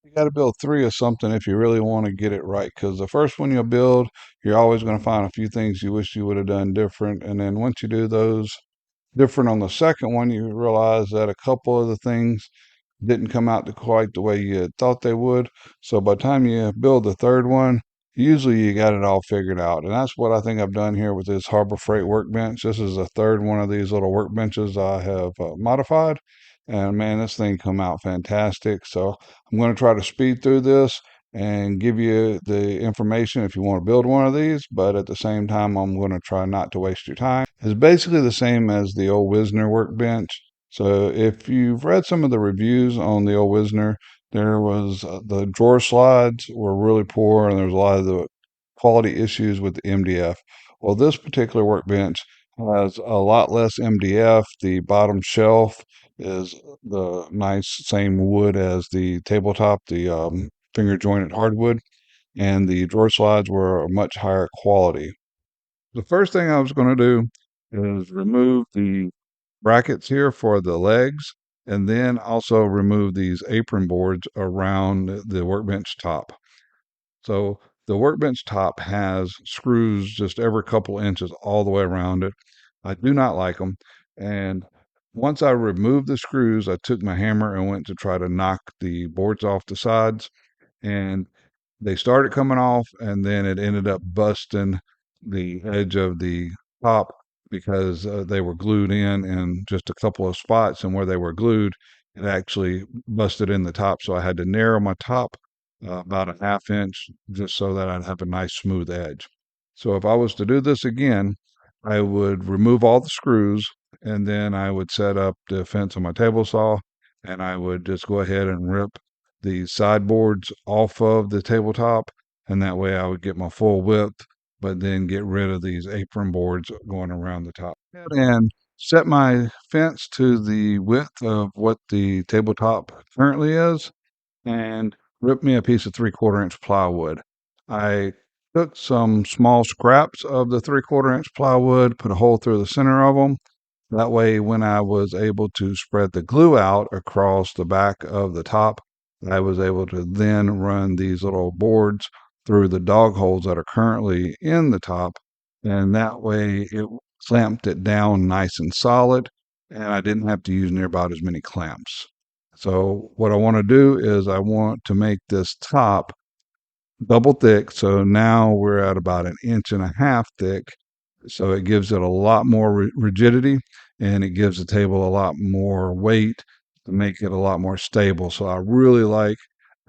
You got to build three of something if you really want to get it right. Because the first one you build, you're always going to find a few things you wish you would have done different. And then once you do those different on the second one, you realize that a couple of the things didn't come out to quite the way you had thought they would. So by the time you build the third one, usually you got it all figured out. And that's what I think I've done here with this Harbor Freight workbench. This is the third one of these little workbenches I have modified. And man, this thing come out fantastic. So I'm going to try to speed through this and give you the information if you want to build one of these, but at the same time, I'm going to try not to waste your time. It's basically the same as the old Wisner workbench. So if you've read some of the reviews on the old Wisner, there was the drawer slides were really poor, and there was a lot of the quality issues with the MDF. Well, this particular workbench has a lot less MDF. The bottom shelf is the nice same wood as the tabletop, the finger jointed hardwood, and the drawer slides were a much higher quality. The first thing I was going to do is remove the brackets here for the legs, and then also remove these apron boards around the workbench top. So the workbench top has screws just every couple inches all the way around it. I do not like them. And once I removed the screws, I took my hammer and went to try to knock the boards off the sides. And they started coming off, and then it ended up busting the edge of the top because they were glued in just a couple of spots, and where they were glued, it actually busted in the top. So I had to narrow my top about a half inch just so that I'd have a nice smooth edge. So if I was to do this again, I would remove all the screws, and then I would set up the fence on my table saw, and I would just go ahead and rip the sideboards off of the tabletop, and that way I would get my full width, but then get rid of these apron boards going around the top. And set my fence to the width of what the tabletop currently is, and rip me a piece of 3/4 inch plywood. I took some small scraps of the 3/4 inch plywood, put a hole through the center of them. That way, when I was able to spread the glue out across the back of the top, I was able to then run these little boards through the dog holes that are currently in the top. And that way it clamped it down nice and solid, and I didn't have to use near about as many clamps. So what I want to do is I want to make this top double thick. So now we're at about 1.5 inches thick. So it gives it a lot more rigidity, and it gives the table a lot more weight to make it a lot more stable. So I really like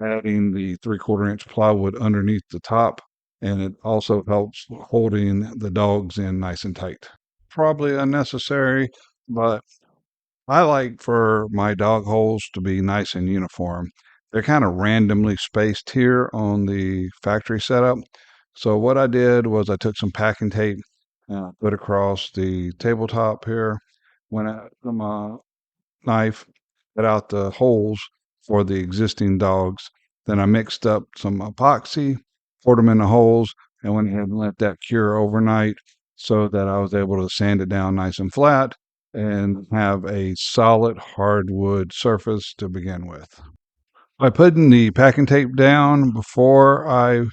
adding the 3/4 inch plywood underneath the top, and it also helps holding the dogs in nice and tight. Probably unnecessary, but I like for my dog holes to be nice and uniform. They're kind of randomly spaced here on the factory setup. So what I did was I took some packing tape and I put across the tabletop here. Went out with my knife, cut out the holes for the existing dogs. Then I mixed up some epoxy, poured them in the holes, and went ahead and let that cure overnight so that I was able to sand it down nice and flat and have a solid hardwood surface to begin with. By putting the packing tape down before I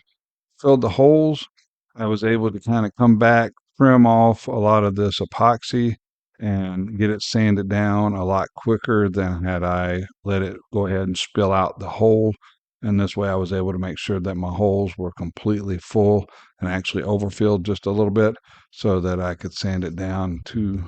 filled the holes, I was able to kind of come back, trim off a lot of this epoxy, and get it sanded down a lot quicker than had I let it go ahead and spill out the hole. And this way I was able to make sure that my holes were completely full and actually overfilled just a little bit so that I could sand it down to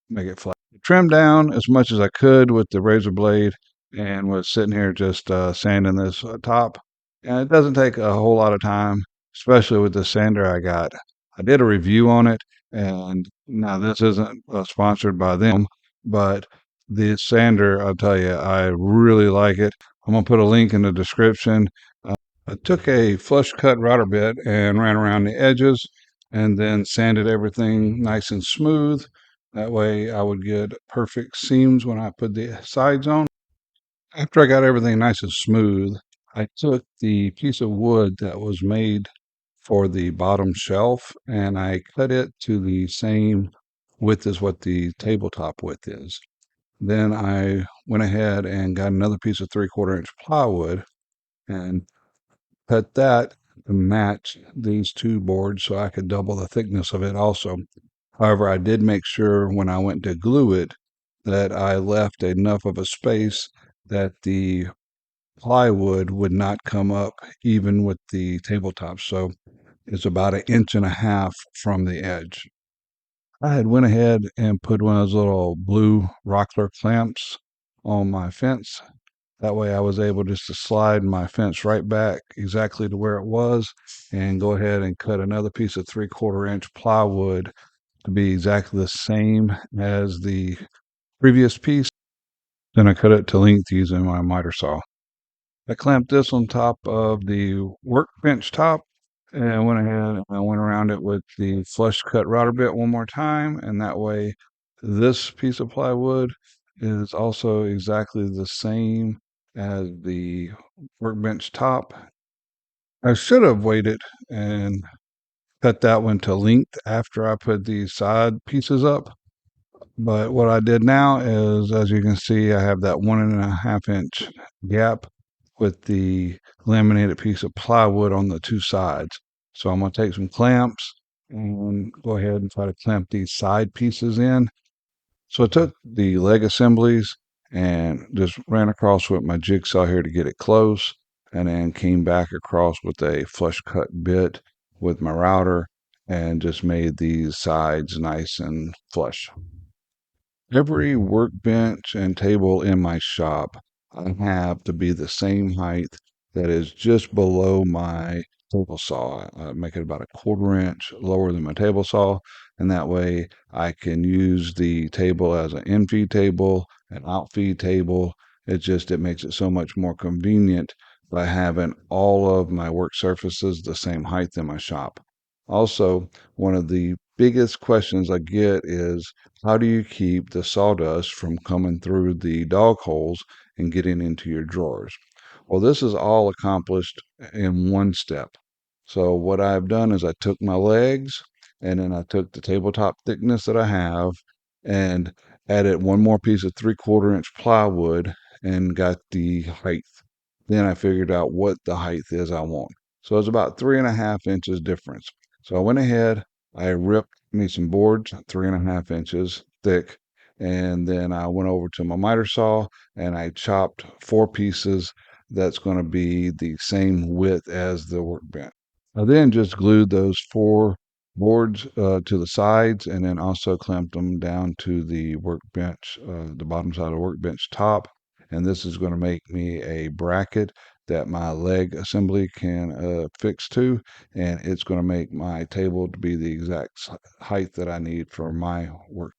make it flat. Trimmed down as much as I could with the razor blade and was sitting here just sanding this top. And it doesn't take a whole lot of time, especially with the sander I got. I did a review on it, and now this isn't sponsored by them, but this sander, I'll tell you, I really like it. I'm going to put a link in the description. I took a flush cut router bit and ran around the edges and then sanded everything nice and smooth. That way I would get perfect seams when I put the sides on. After I got everything nice and smooth, I took the piece of wood that was made for the bottom shelf and I cut it to the same width as what the tabletop width is. Then I went ahead and got another piece of 3/4 inch plywood and cut that to match these two boards so I could double the thickness of it also. However, I did make sure when I went to glue it that I left enough of a space that the plywood would not come up even with the tabletop. So it's about 1.5 inches from the edge. I had went ahead and put one of those little blue rockler clamps on my fence. That way I was able just to slide my fence right back exactly to where it was and go ahead and cut another piece of 3/4 inch plywood to be exactly the same as the previous piece. Then I cut it to length using my miter saw. I clamped this on top of the workbench top and went ahead and I went around it with the flush cut router bit one more time. And that way, this piece of plywood is also exactly the same as the workbench top. I should have waited and cut that one to length after I put these side pieces up. But what I did now is, as you can see, I have that 1.5 inch gap with the laminated piece of plywood on the two sides. So I'm going to take some clamps and go ahead and try to clamp these side pieces in. So I took the leg assemblies and just ran across with my jigsaw here to get it close, and then came back across with a flush cut bit with my router and just made these sides nice and flush. Every workbench and table in my shop, I have to be the same height that is just below my table saw. I make it about 1/4 inch lower than my table saw, and that way I can use the table as an in-feed table, an out-feed table. It makes it so much more convenient by having all of my work surfaces the same height in my shop. Also, one of the biggest questions I get is, how do you keep the sawdust from coming through the dog holes and getting into your drawers? Well, this is all accomplished in one step. So what I've done is I took my legs and then I took the tabletop thickness that I have and added one more piece of 3/4 inch plywood and got the height. Then I figured out what the height is I want. So it's about 3.5 inches difference. So I went ahead, I ripped me some boards, 3.5 inches thick, and then I went over to my miter saw and I chopped 4 pieces that's going to be the same width as the workbench. I then just glued those 4 boards to the sides and then also clamped them down to the workbench, the bottom side of the workbench top. And this is going to make me a bracket that my leg assembly can fix to, and it's going to make my table to be the exact height that I need for my work.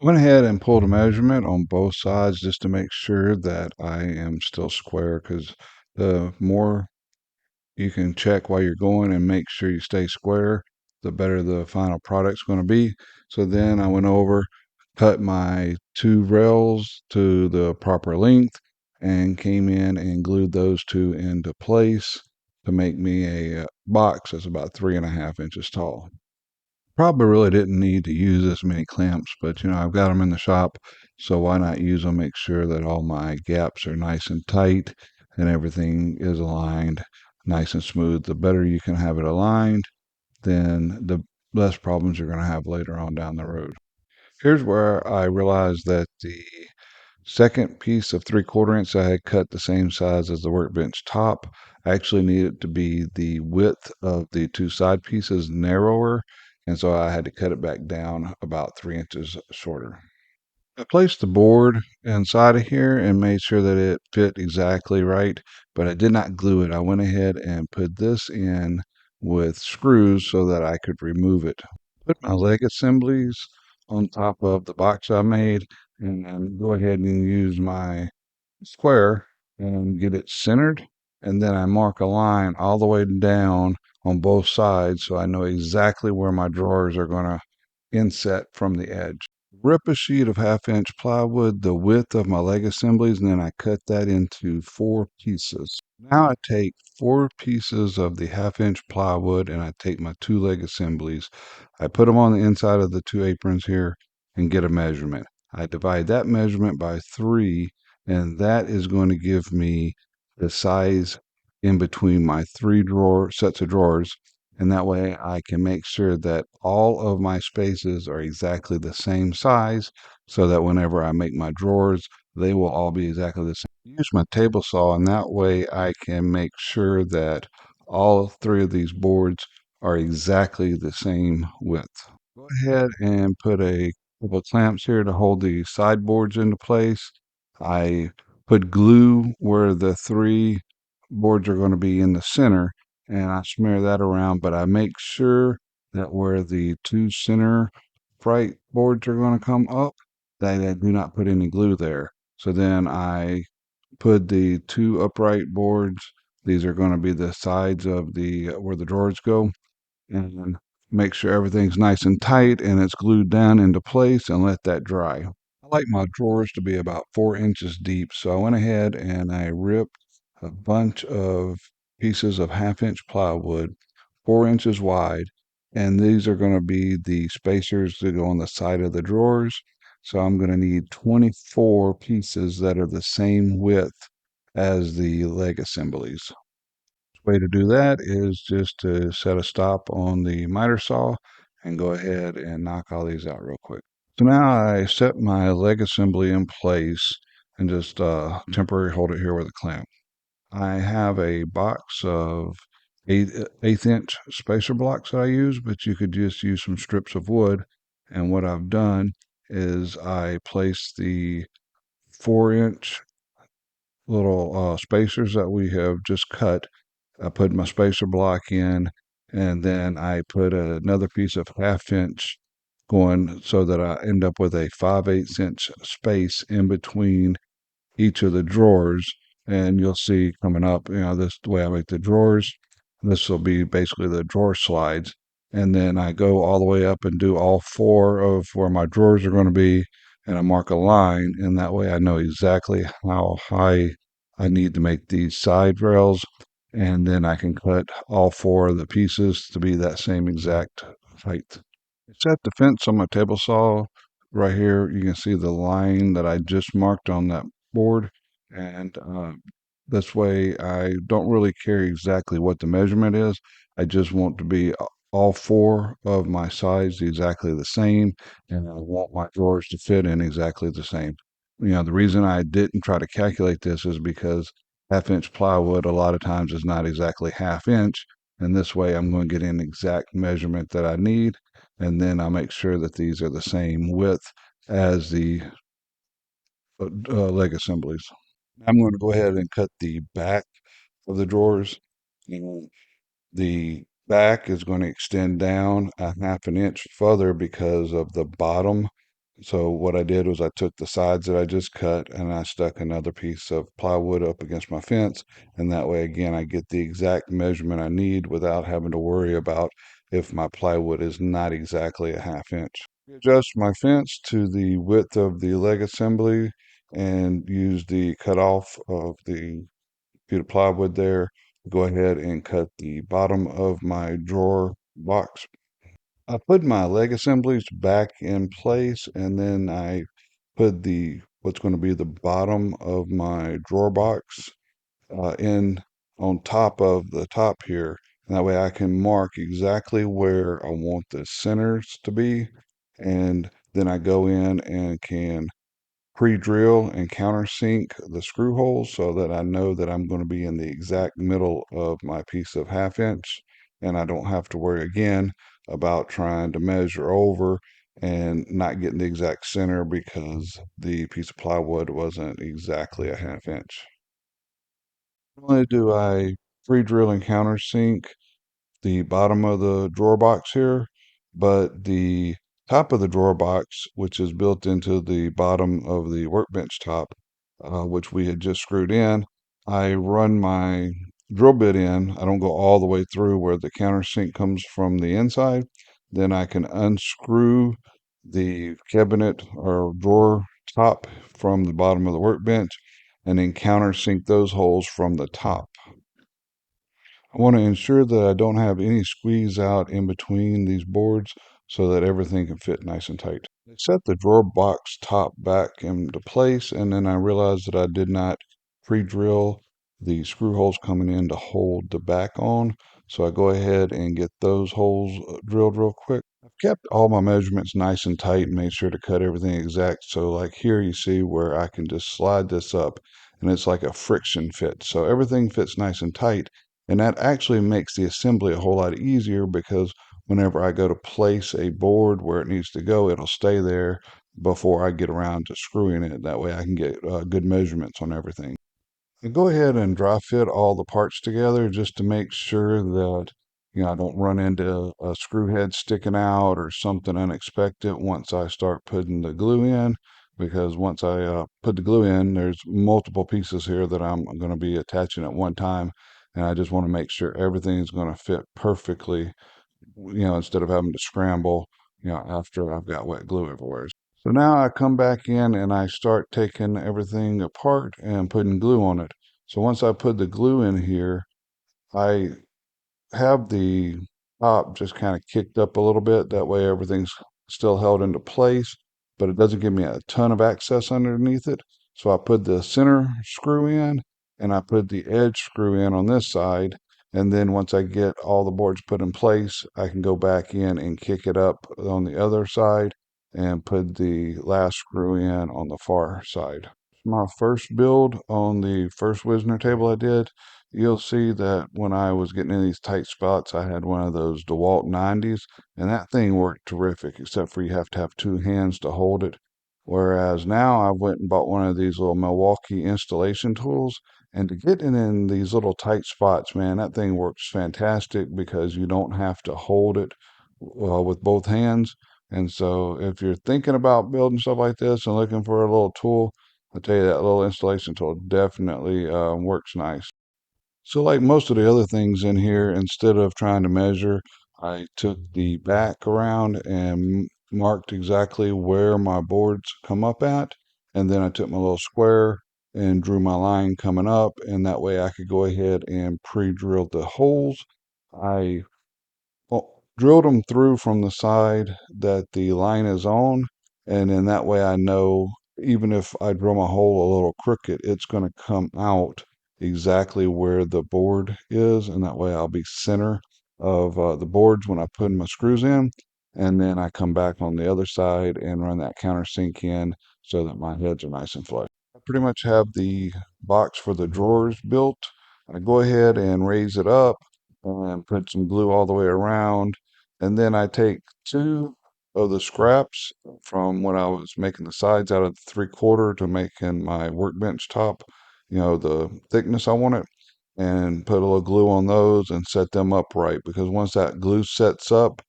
I went ahead and pulled a measurement on both sides just to make sure that I am still square, because the more you can check while you're going and make sure you stay square, the better the final product's going to be. So then I went over, cut my 2 rails to the proper length, and came in and glued those two into place to make me a box that's about 3.5 inches tall. Probably really didn't need to use this many clamps, but I've got them in the shop, so why not use them? Make sure that all my gaps are nice and tight and everything is aligned nice and smooth. The better you can have it aligned, then the less problems you're going to have later on down the road. Here's where I realized that the second piece of 3/4 inch I had cut the same size as the workbench top actually needed to be the width of the two side pieces narrower, and so I had to cut it back down about 3 inches shorter. I placed the board inside of here and made sure that it fit exactly right, but I did not glue it. I went ahead and put this in with screws so that I could remove it. Put my leg assemblies on top of the box I made and then go ahead and use my square and get it centered. And then I mark a line all the way down on both sides so I know exactly where my drawers are going to inset from the edge. Rip a sheet of 1/2 inch plywood the width of my leg assemblies, and then I cut that into 4 pieces. Now I take 4 pieces of the 1/2 inch plywood and I take my 2 leg assemblies. I put them on the inside of the 2 aprons here and get a measurement. I divide that measurement by 3, and that is going to give me the size in between my three drawer sets of drawers. And that way I can make sure that all of my spaces are exactly the same size so that whenever I make my drawers, they will all be exactly the same. Use my table saw, and that way I can make sure that all three of these boards are exactly the same width. Go ahead and put a couple of clamps here to hold the sideboards into place. I put glue where the three boards are going to be in the center, and I smear that around, but I make sure that where the two center bright boards are going to come up, that I do not put any glue there. So then I put the two upright boards. These are going to be the sides of the where the drawers go, and make sure everything's nice and tight and it's glued down into place and let that dry. I like my drawers to be about 4 inches deep, so I went ahead and I ripped a bunch of pieces of 1/2 inch plywood, 4 inches wide, and these are going to be the spacers that go on the side of the drawers. So I'm going to need 24 pieces that are the same width as the leg assemblies. Way to do that is just to set a stop on the miter saw and go ahead and knock all these out real quick. So now I set my leg assembly in place and just temporarily hold it here with a clamp. I have a box of eighth inch spacer blocks that I use, but you could just use some strips of wood. And what I've done is I place the 4 inch little spacers that we have just cut. I put my spacer block in, and then I put another piece of 1/2 inch going so that I end up with a 5/8 inch space in between each of the drawers. And you'll see coming up, this the way I make the drawers. This will be basically the drawer slides. And then I go all the way up and do all four of where my drawers are going to be, and I mark a line, and that way I know exactly how high I need to make these side rails, and then I can cut all four of the pieces to be that same exact height. Set the fence on my table saw right here. You can see the line that I just marked on that board, and this way I don't really care exactly what the measurement is. I just want to be all four of my sides exactly the same, and I want my drawers to fit in exactly the same. The reason I didn't try to calculate this is because 1/2 inch plywood a lot of times is not exactly 1/2 inch, and this way I'm going to get an exact measurement that I need, and then I'll make sure that these are the same width as the leg assemblies. I'm going to go ahead and cut the back of the drawers. And the back is going to extend down a 1/2 inch further because of the bottom. So what I did was I took the sides that I just cut and I stuck another piece of plywood up against my fence. And that way, again, I get the exact measurement I need without having to worry about if my plywood is not exactly a 1/2 inch. Adjust my fence to the width of the leg assembly and use the cutoff of the feet of plywood there. Go ahead and cut the bottom of my drawer box. I put my leg assemblies back in place, and then I put the what's going to be the bottom of my drawer box in on top of the top here. And that way I can mark exactly where I want the centers to be. And then I go in and can pre-drill and countersink the screw holes so that I know that I'm going to be in the exact middle of my piece of 1/2 inch, and I don't have to worry again about trying to measure over and not getting the exact center because the piece of plywood wasn't exactly a 1/2 inch. Not only do I pre-drill and countersink the bottom of the drawer box here, but the top of the drawer box, which is built into the bottom of the workbench top, which we had just screwed in, I run my drill bit in. I don't go all the way through where the countersink comes from the inside. Then I can unscrew the cabinet or drawer top from the bottom of the workbench and then countersink those holes from the top. I want to ensure that I don't have any squeeze out in between these boards so that everything can fit nice and tight. I set the drawer box top back into place, and then I realized that I did not pre-drill the screw holes coming in to hold the back on. So I go ahead and get those holes drilled real quick. I've kept all my measurements nice and tight and made sure to cut everything exact. So like here you see where I can just slide this up and it's like a friction fit. So everything fits nice and tight. And that actually makes the assembly a whole lot easier because whenever I go to place a board where it needs to go, it'll stay there before I get around to screwing it. That way I can get good measurements on everything. And go ahead and dry fit all the parts together just to make sure that I don't run into a screw head sticking out or something unexpected once I start putting the glue in. Because once I put the glue in, there's multiple pieces here that I'm going to be attaching at one time, and I just want to make sure everything is going to fit perfectly. Instead of having to scramble, after I've got wet glue everywhere. So now I come back in and I start taking everything apart and putting glue on it. So once I put the glue in here, I have the top just kind of kicked up a little bit. That way everything's still held into place, but it doesn't give me a ton of access underneath it. So I put the center screw in and I put the edge screw in on this side. And then once I get all the boards put in place, I can go back in and kick it up on the other side and put the last screw in on the far side. My first build on the first Wisner table I did, you'll see that when I was getting in these tight spots, I had one of those DeWalt 90s, and that thing worked terrific, except for you have to have two hands to hold it. Whereas now I went and bought one of these little Milwaukee installation tools, and to get in these little tight spots, man, that thing works fantastic because you don't have to hold it with both hands. And so if you're thinking about building stuff like this and looking for a little tool, I'll tell you that little installation tool definitely works nice. So like most of the other things in here, instead of trying to measure, I took the back around and marked exactly where my boards come up at. And then I took my little square and drew my line coming up. And that way I could go ahead and pre-drill the holes. I drilled them through from the side that the line is on, and then that way I know even if I drill my hole a little crooked, it's going to come out exactly where the board is, and that way I'll be center of the boards when I put my screws in, and then I come back on the other side and run that countersink in so that my heads are nice and flush. I pretty much have the box for the drawers built. I go ahead and raise it up and put some glue all the way around. And then I take two of the scraps from when I was making the sides out of the 3/4 to making my workbench top, the thickness I want it, and put a little glue on those and set them up right. Because once that glue sets up,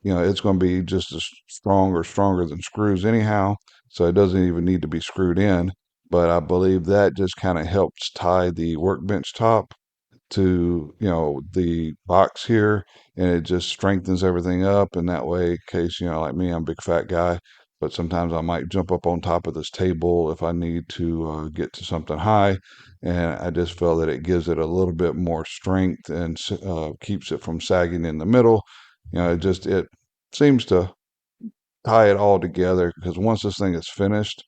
it's going to be just as strong or stronger than screws anyhow. So it doesn't even need to be screwed in. But I believe that just kind of helps tie the workbench top to the box here, and it just strengthens everything up. And that way, in case like me, I'm a big fat guy, but sometimes I might jump up on top of this table if I need to get to something high, and I just feel that it gives it a little bit more strength and keeps it from sagging in the middle. It seems to tie it all together, because once this thing is finished,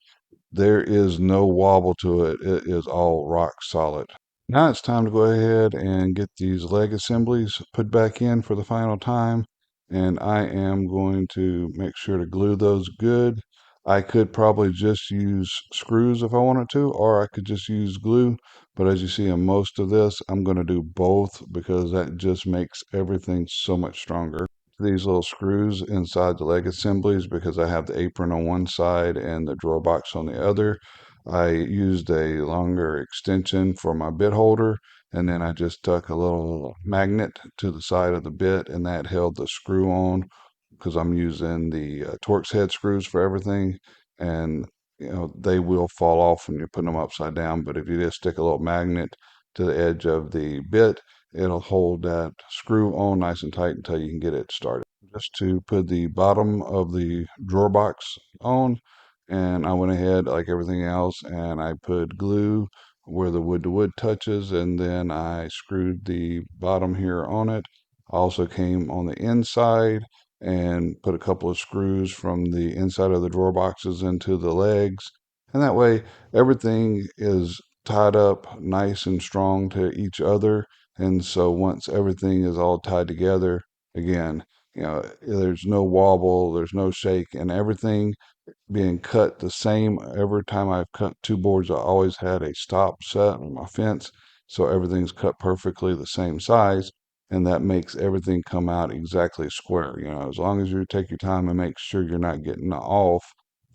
there is no wobble to it. It is all rock solid. Now it's time to go ahead and get these leg assemblies put back in for the final time. And I am going to make sure to glue those good. I could probably just use screws if I wanted to, or I could just use glue. But as you see in most of this, I'm going to do both because that just makes everything so much stronger. These little screws inside the leg assemblies, because I have the apron on one side and the drawer box on the other, I used a longer extension for my bit holder, and then I just stuck a little magnet to the side of the bit, and that held the screw on because I'm using the Torx head screws for everything, and they will fall off when you're putting them upside down. But if you just stick a little magnet to the edge of the bit, it'll hold that screw on nice and tight until you can get it started. Just to put the bottom of the drawer box on, and I went ahead like everything else and I put glue where the wood to wood touches, and then I screwed the bottom here on it. I also came on the inside and put a couple of screws from the inside of the drawer boxes into the legs, and that way everything is tied up nice and strong to each other. And so once everything is all tied together, again, there's no wobble, there's no shake, and everything being cut the same. Every time I've cut two boards, I always had a stop set on my fence, so everything's cut perfectly the same size, and that makes everything come out exactly square. As long as you take your time and make sure you're not getting off,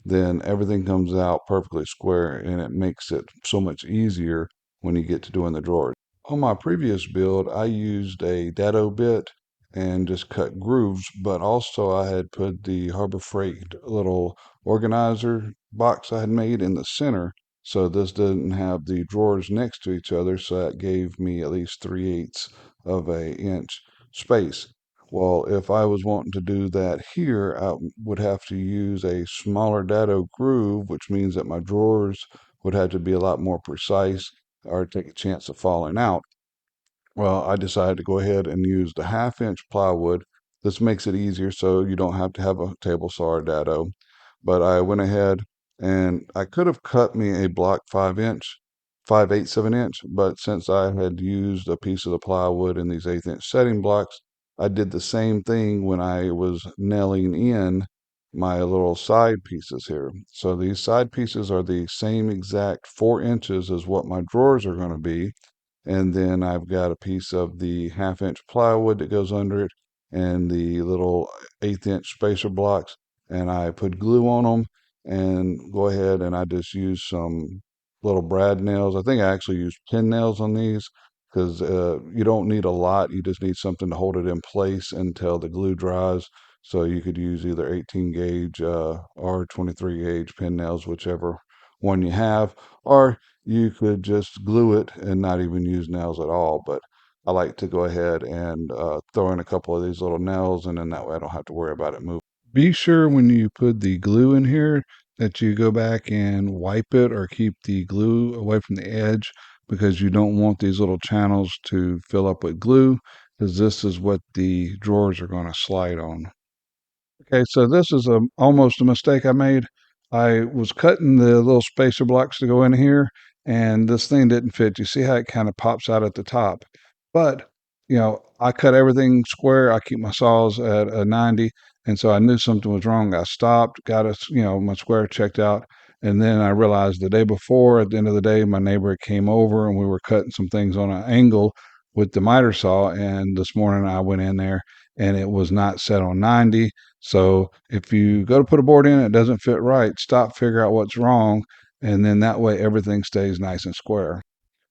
then everything comes out perfectly square, and it makes it so much easier when you get to doing the drawers. On my previous build, I used a dado bit and just cut grooves, but also I had put the Harbor Freight little organizer box I had made in the center. So this didn't have the drawers next to each other, so that gave me at least 3/8 of a inch space. Well, if I was wanting to do that here, I would have to use a smaller dado groove, which means that my drawers would have to be a lot more precise or take a chance of falling out. Well, I decided to go ahead and use the 1/2 inch plywood. This makes it easier so you don't have to have a table saw or dado. But I went ahead and I could have cut me a block 5 inch, 5/8 of an inch, but since I had used a piece of the plywood in these 1/8 inch setting blocks, I did the same thing when I was nailing in my little side pieces here. So these side pieces are the same exact 4 inches as what my drawers are going to be, and then I've got a piece of the 1/2 inch plywood that goes under it and the little 1/8 inch spacer blocks, and I put glue on them and go ahead and I just use some little brad nails. I think I actually used pin nails on these because you don't need a lot. You just need something to hold it in place until the glue dries. So you could use either 18 gauge or 23 gauge pin nails, whichever one you have, or you could just glue it and not even use nails at all. But I like to go ahead and throw in a couple of these little nails, and then that way I don't have to worry about it moving. Be sure when you put the glue in here that you go back and wipe it or keep the glue away from the edge, because you don't want these little channels to fill up with glue, because this is what the drawers are going to slide on. Okay, so this is almost a mistake I made. I was cutting the little spacer blocks to go in here, and this thing didn't fit. You see how it kind of pops out at the top. But, I cut everything square. I keep my saws at a 90, and so I knew something was wrong. I stopped, got my square checked out, and then I realized the day before, at the end of the day, my neighbor came over and we were cutting some things on an angle with the miter saw, and this morning I went in there and it was not set on 90. So if you go to put a board in, it doesn't fit right, stop, figure out what's wrong, and then that way everything stays nice and square.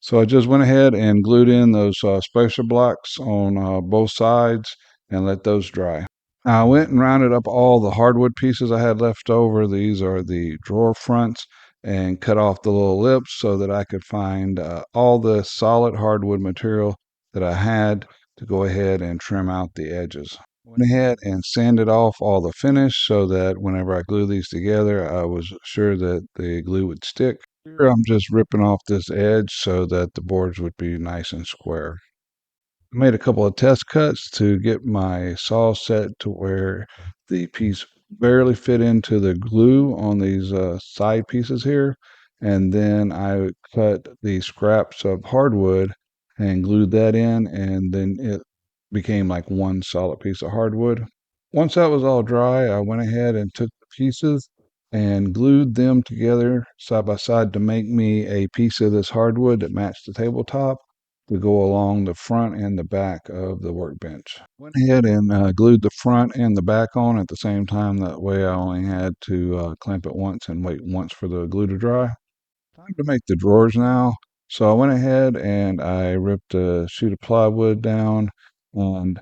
So I just went ahead and glued in those spacer blocks on both sides and let those dry. I went and rounded up all the hardwood pieces I had left over. These are the drawer fronts, and cut off the little lips so that I could find all the solid hardwood material that I had to go ahead and trim out the edges. Went ahead and sanded off all the finish so that whenever I glue these together, I was sure that the glue would stick. Here I'm just ripping off this edge so that the boards would be nice and square. I made a couple of test cuts to get my saw set to where the piece barely fit into the glue on these side pieces here. And then I cut the scraps of hardwood and glued that in, and then it became like one solid piece of hardwood. Once that was all dry, I went ahead and took the pieces and glued them together side by side to make me a piece of this hardwood that matched the tabletop to go along the front and the back of the workbench. Went ahead and glued the front and the back on at the same time. That way I only had to clamp it once and wait once for the glue to dry. Time to make the drawers now. So I went ahead and I ripped a sheet of plywood down, and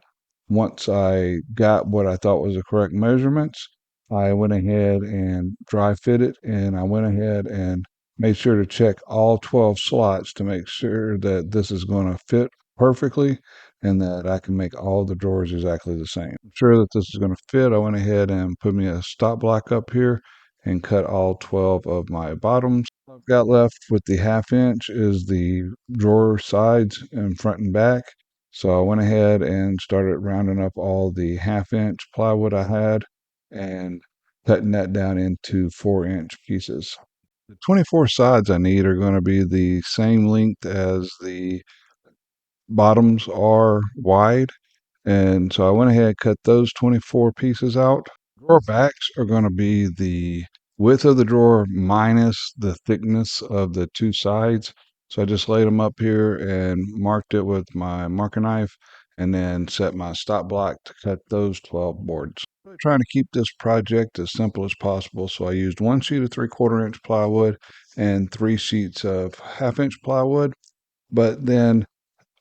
once I got what I thought was the correct measurements, I went ahead and dry fit it, and I went ahead and made sure to check all 12 slots to make sure that this is going to fit perfectly and that I can make all the drawers exactly the same. I'm sure that this is going to fit. I went ahead and put me a stop block up here and cut all 12 of my bottoms. What I've got left with the 1/2 inch is the drawer sides and front and back. So I went ahead and started rounding up all the 1/2 inch plywood I had and cutting that down into 4-inch pieces. The 24 sides I need are going to be the same length as the bottoms are wide. And so I went ahead and cut those 24 pieces out. Drawer backs are going to be the width of the drawer minus the thickness of the two sides. So I just laid them up here and marked it with my marker knife and then set my stop block to cut those 12 boards. Really trying to keep this project as simple as possible. So I used one sheet of 3/4 inch plywood and 3 sheets of 1/2 inch plywood. But then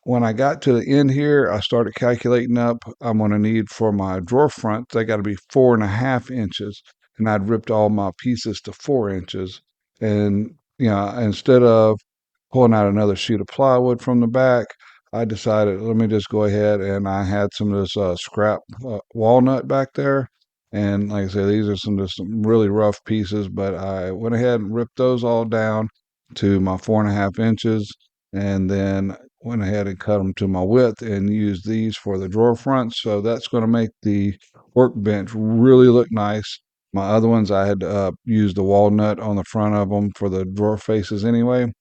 when I got to the end here, I started calculating up I'm going to need for my drawer fronts. They got to be 4.5 inches. And I'd ripped all my pieces to 4 inches. And, instead of pulling out another sheet of plywood from the back, I decided, let me just go ahead, and I had some of this scrap walnut back there. And like I said, these are some really rough pieces, but I went ahead and ripped those all down to my 4.5 inches, and then went ahead and cut them to my width and used these for the drawer fronts. So that's going to make the workbench really look nice. My other ones, I had used the walnut on the front of them for the drawer faces anyway,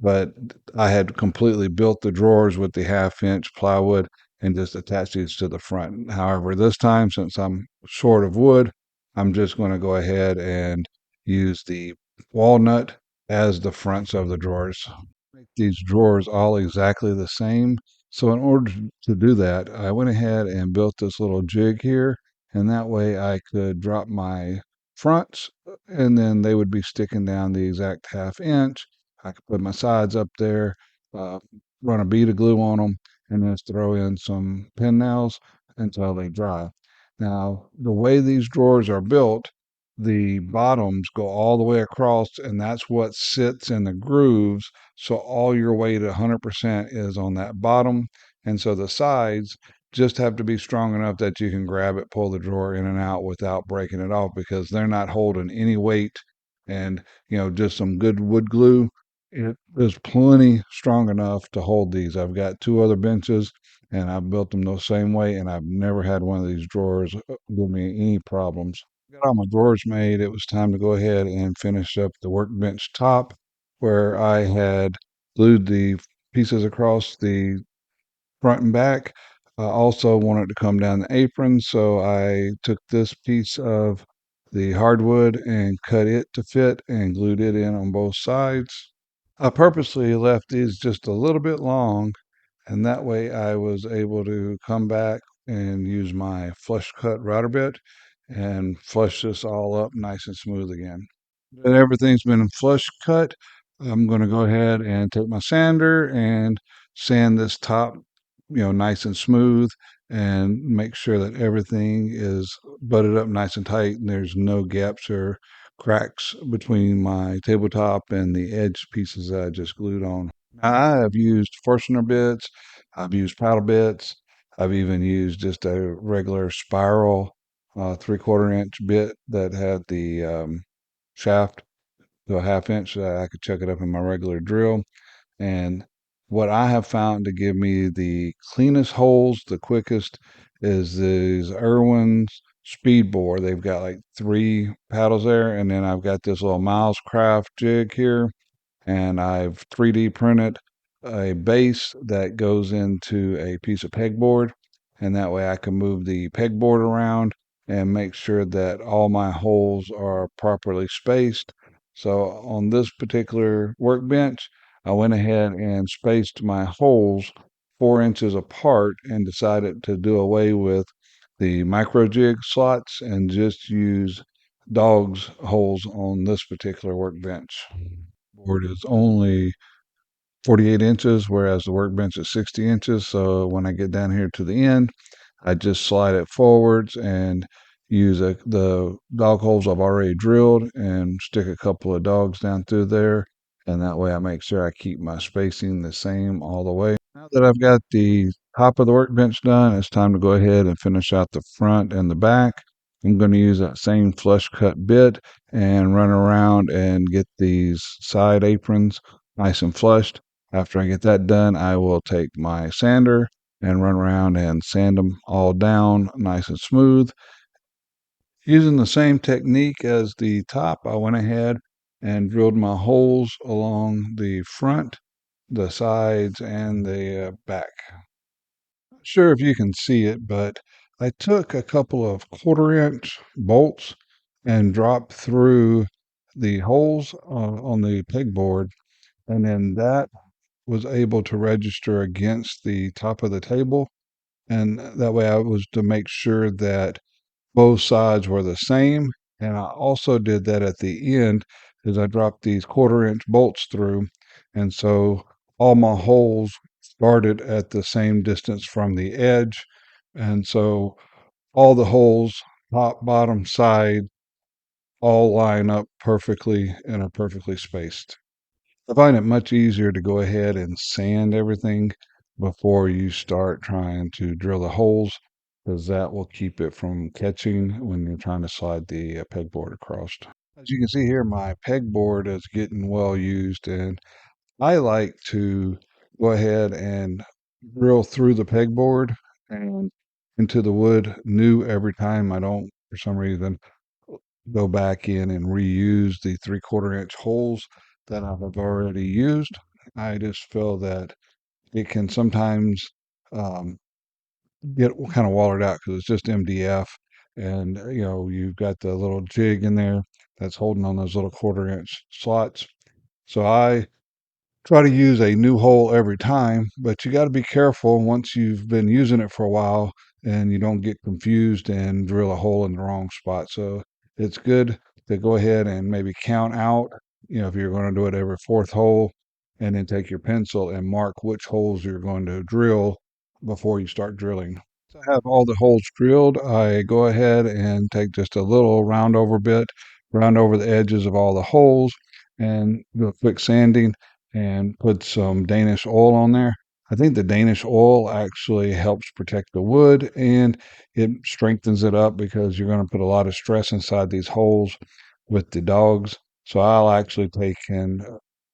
but I had completely built the drawers with the 1/2 inch plywood and just attached these to the front. However, this time, since I'm short of wood, I'm just going to go ahead and use the walnut as the fronts of the drawers. Make these drawers all exactly the same. So in order to do that, I went ahead and built this little jig here, and that way I could drop my fronts and then they would be sticking down the exact 1/2 inch. I could put my sides up there, uh, run a bead of glue on them, and then throw in some pin nails until they dry. Now, the way these drawers are built, the bottoms go all the way across, and that's what sits in the grooves. So all your weight 100% is on that bottom. And so the sides just have to be strong enough that you can grab it, pull the drawer in and out without breaking it off, because they're not holding any weight. And, just some good wood glue, it is plenty strong enough to hold these. I've got two other benches and I've built them the same way, and I've never had one of these drawers give me any problems. Got all my drawers made. It was time to go ahead and finish up the workbench top, where I had glued the pieces across the front and back. I also wanted to come down the apron, so I took this piece of the hardwood and cut it to fit and glued it in on both sides. I purposely left these just a little bit long, and that way I was able to come back and use my flush cut router bit and flush this all up nice and smooth again. That everything's been flush cut, I'm going to go ahead and take my sander and sand this top, nice and smooth, and make sure that everything is butted up nice and tight and there's no gaps or cracks between my tabletop and the edge pieces that I just glued on. Now, I have used Forstner bits, I've used paddle bits, I've even used just a regular spiral 3/4 inch bit that had the shaft to a 1/2 inch so that I could chuck it up in my regular drill. And what I have found to give me the cleanest holes, the quickest, is these Irwin's speed bore. They've got like 3 paddles there, and then I've got this little MilesCraft jig here, and I've 3D printed a base that goes into a piece of pegboard, and that way I can move the pegboard around and make sure that all my holes are properly spaced. So on this particular workbench, I went ahead and spaced my holes 4 inches apart and decided to do away with the micro jig slots and just use dog's holes on this particular workbench. Board is only 48 inches, whereas the workbench is 60 inches. So when I get down here to the end, I just slide it forwards and use the dog holes I've already drilled and stick a couple of dogs down through there. And that way I make sure I keep my spacing the same all the way. Now that I've got the top of the workbench done, it's time to go ahead and finish out the front and the back. I'm going to use that same flush cut bit and run around and get these side aprons nice and flushed. After I get that done, I will take my sander and run around and sand them all down nice and smooth. Using the same technique as the top, I went ahead and drilled my holes along the front, the sides, and the back. Not sure if you can see it, but I took a couple of 1/4 inch bolts and dropped through the holes on the pegboard, and then that was able to register against the top of the table. And that way I was to make sure that both sides were the same. And I also did that at the end as I dropped these 1/4 inch bolts through. And so all my holes started at the same distance from the edge. And so all the holes, top, bottom, side, all line up perfectly and are perfectly spaced. I find it much easier to go ahead and sand everything before you start trying to drill the holes, because that will keep it from catching when you're trying to slide the pegboard across. As you can see here, my pegboard is getting well used, and I like to go ahead and drill through the pegboard and into the wood new every time. I don't, for some reason, go back in and reuse the 3/4 inch holes that I have already used. I just feel that it can sometimes um, get kind of watered out because it's just MDF, and you've got the little jig in there that's holding on those little 1/4 inch slots. So I try to use a new hole every time, but you got to be careful once you've been using it for a while and you don't get confused and drill a hole in the wrong spot. So it's good to go ahead and maybe count out, if you're going to do it every fourth hole, and then take your pencil and mark which holes you're going to drill before you start drilling. To have all the holes drilled, I go ahead and take just a little round over bit, round over the edges of all the holes, and do a quick sanding and put some Danish oil on there. I think the Danish oil actually helps protect the wood and it strengthens it up because you're going to put a lot of stress inside these holes with the dogs. So I'll actually take and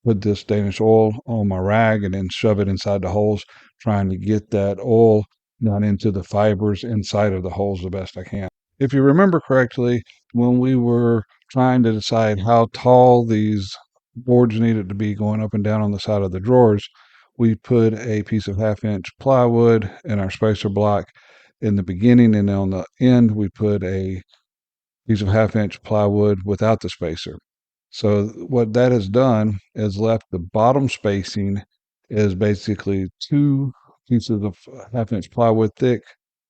put this Danish oil on my rag and then shove it inside the holes, trying to get that oil down into the fibers inside of the holes the best I can. If you remember correctly, when we were trying to decide how tall these boards needed to be going up and down on the side of the drawers, we put a piece of 1/2 inch plywood in our spacer block in the beginning, and on the end we put a piece of 1/2 inch plywood without the spacer. So what that has done is left the bottom spacing is basically two pieces of 1/2 inch plywood thick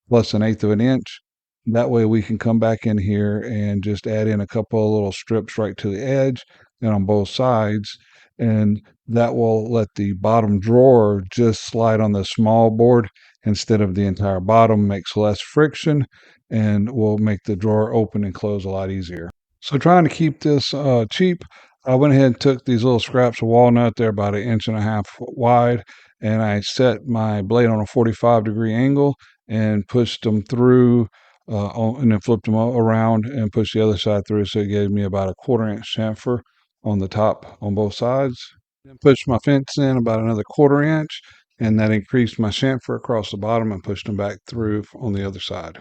plus 1/8 of an inch. That way we can come back in here and just add in a couple of little strips right to the edge and on both sides. And that will let the bottom drawer just slide on the small board instead of the entire bottom, makes less friction and will make the drawer open and close a lot easier. So trying to keep this cheap, I went ahead and took these little scraps of walnut. They're about 1.5 inches wide, and I set my blade on a 45-degree angle and pushed them through, and then flipped them around and pushed the other side through. So it gave me about a 1/4 inch chamfer on the top on both sides. Then pushed my fence in about another 1/4 inch, and that increased my chamfer across the bottom and pushed them back through on the other side.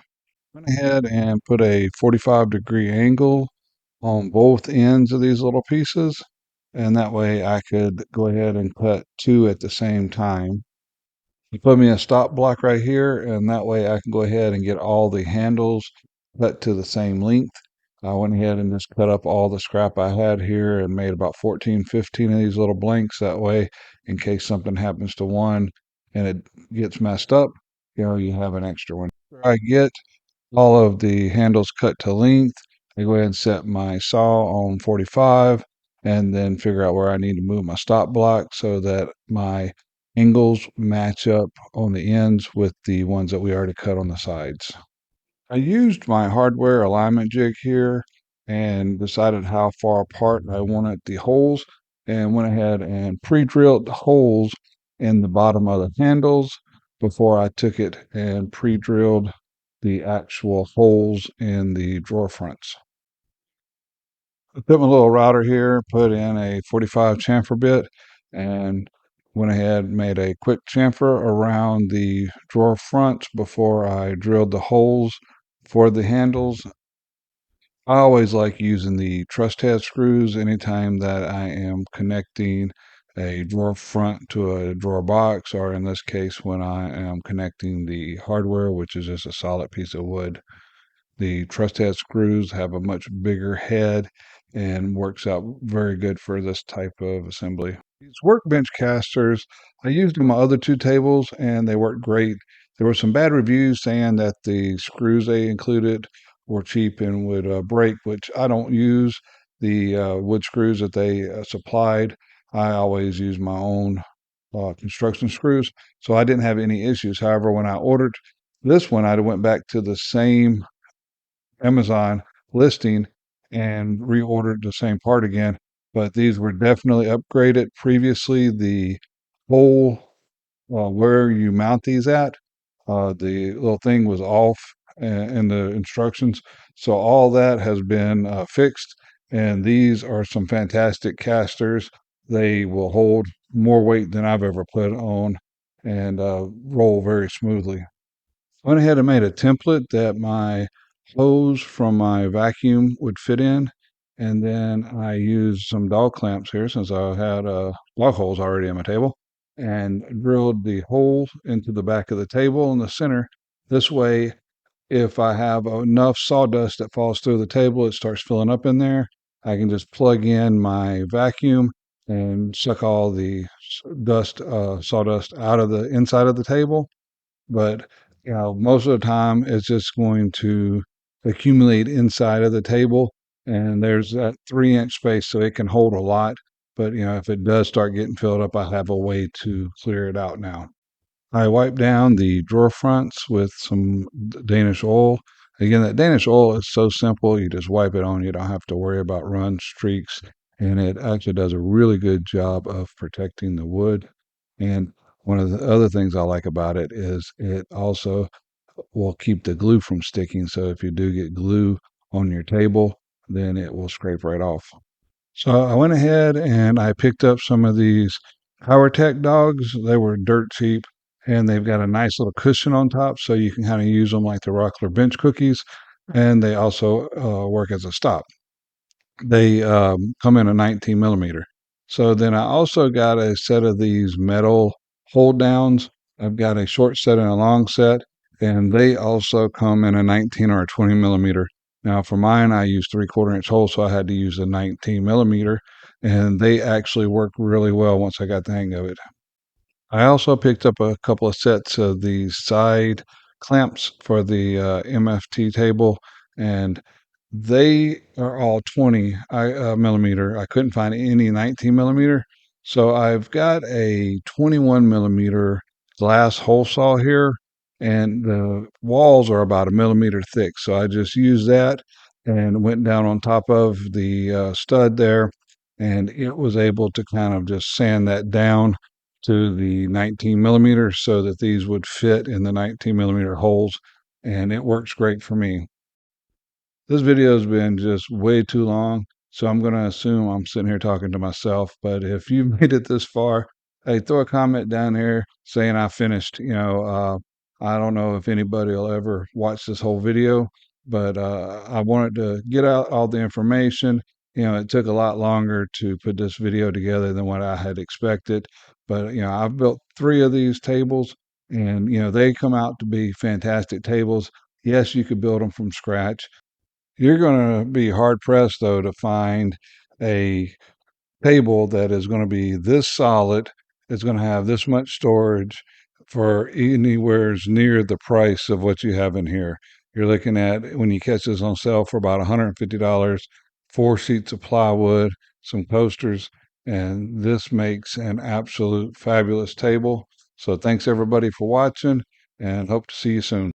Went ahead and put a 45-degree angle on both ends of these little pieces, and that way I could go ahead and cut two at the same time. You put me a stop block right here, and that way I can go ahead and get all the handles cut to the same length. I went ahead and just cut up all the scrap I had here and made about 14, 15 of these little blanks. That way, in case something happens to one and it gets messed up, you have an extra one. I get all of the handles cut to length. I go ahead and set my saw on 45 and then figure out where I need to move my stop block so that my angles match up on the ends with the ones that we already cut on the sides. I used my hardware alignment jig here and decided how far apart I wanted the holes and went ahead and pre-drilled the holes in the bottom of the handles before I took it and pre-drilled the actual holes in the drawer fronts. I put my little router here, put in a 45 chamfer bit, and went ahead and made a quick chamfer around the drawer fronts before I drilled the holes for the handles. I always like using the truss head screws anytime that I am connecting a drawer front to a drawer box, or in this case, when I am connecting the hardware, which is just a solid piece of wood. The truss head screws have a much bigger head and works out very good for this type of assembly. These workbench casters, I used on my other two tables and they worked great. There were some bad reviews saying that the screws they included were cheap and would break, which I don't use. The wood screws that they supplied, I always use my own construction screws, so I didn't have any issues. However, when I ordered this one, I went back to the same Amazon listing and reordered the same part again. But these were definitely upgraded. Previously, the hole where you mount these at, the little thing was off in the instructions. So all that has been fixed. And these are some fantastic casters. They will hold more weight than I've ever put on and roll very smoothly. Went ahead and made a template that my hose from my vacuum would fit in. And then I used some dog clamps here since I had log holes already on my table and drilled the hole into the back of the table in the center. This way, if I have enough sawdust that falls through the table, it starts filling up in there. I can just plug in my vacuum and suck all the sawdust out of the inside of the table, but most of the time it's just going to accumulate inside of the table, and there's that 3-inch space so it can hold a lot. But if it does start getting filled up, I have a way to clear it out now. I wipe down the drawer fronts with some Danish oil. Again, that Danish oil is so simple. You just wipe it on. You don't have to worry about run streaks. And it actually does a really good job of protecting the wood. And one of the other things I like about it is it also will keep the glue from sticking. So if you do get glue on your table, then it will scrape right off. So I went ahead and I picked up some of these PowerTech dogs. They were dirt cheap and they've got a nice little cushion on top so you can kind of use them like the Rockler bench cookies. And they also work as a stop. They come in a 19 millimeter. So then I also got a set of these metal hold downs. I've got a short set and a long set, and they also come in a 19 or a 20 millimeter. Now for mine, I used 3/4 inch holes, so I had to use a 19 millimeter, and they actually work really well once I got the hang of it. I also picked up a couple of sets of these side clamps for the MFT table, and they are all 20 millimeter. I couldn't find any 19 millimeter. So I've got a 21 millimeter glass hole saw here, and the walls are about a millimeter thick. So I just used that and went down on top of the stud there, and it was able to kind of just sand that down to the 19 millimeter so that these would fit in the 19 millimeter holes. And it works great for me. This video has been just way too long, so I'm going to assume I'm sitting here talking to myself. But if you made it this far, hey, throw a comment down here saying I finished. I don't know if anybody will ever watch this whole video, but I wanted to get out all the information. It took a lot longer to put this video together than what I had expected. But, I've built 3 of these tables, and, they come out to be fantastic tables. Yes, you could build them from scratch. You're going to be hard pressed, though, to find a table that is going to be this solid, it's going to have this much storage for anywhere's near the price of what you have in here. You're looking at, when you catch this on sale, for about $150, 4 sheets of plywood, some coasters, and this makes an absolute fabulous table. So thanks everybody for watching, and hope to see you soon.